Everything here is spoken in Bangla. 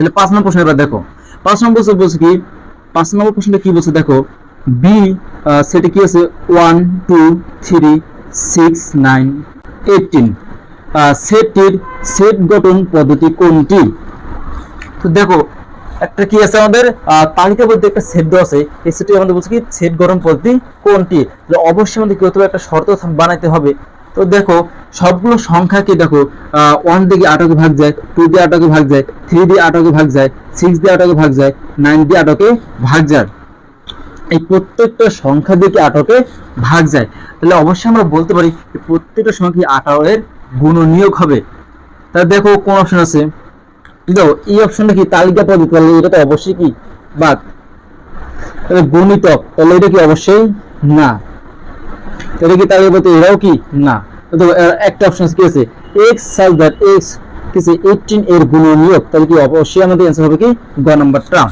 তাহলে 5 নম্বর প্রশ্ন এবার দেখো 5 নম্বর বলছে কি 5 নম্বর প্রশ্নটা কি বলছে দেখো বি সেটে কি আছে 1 2 3 6 9 18 সেটটির সেট গঠন পদ্ধতি কোনটি? তো দেখো একটা কি আছে আমাদের তালিকা বলতে একটা সেট দেওয়া আছে, এই সেটটি আমাদের বলছে কি সেট গঠন পদ্ধতি কোনটি। অবশ্যই আমাদের কি হতে হবে একটা শর্ত বানাইতে হবে। তো দেখো সবগুলো সংখ্যাকে দেখো 1 দিয়ে 8কে ভাগ যায়, 2 দিয়ে 8কে ভাগ যায়, 3 দিয়ে 8কে ভাগ যায়, 6 দিয়ে 8কে ভাগ যায়, 9 দিয়ে 8কে ভাগ যায়। এই প্রত্যেকটা সংখ্যা দিয়ে 8কে ভাগ যায়, তাহলে অবশ্যই আমরা বলতে পারি প্রত্যেকটা সংখ্যা 18 এর গুণনীয়ক হবে। তাহলে দেখো কোন অপশন আছে, দেখো এই অপশনটা কি তালিকা পদ্ধতি, তাহলে এটা তো অবশ্যই কি ভাগ। তাহলে গুণিতক, তাহলে এটা কি অবশ্যই না। তাহলে কি তালিকা পদ্ধতি, এটাও কি না। তো একটা অপশন কি আছে x সালদার x কিছু 18 এর গুণনীয়ক, তাহলে কি অবশ্যই আমাদের অ্যান্সার হবে কি গ নাম্বারটা।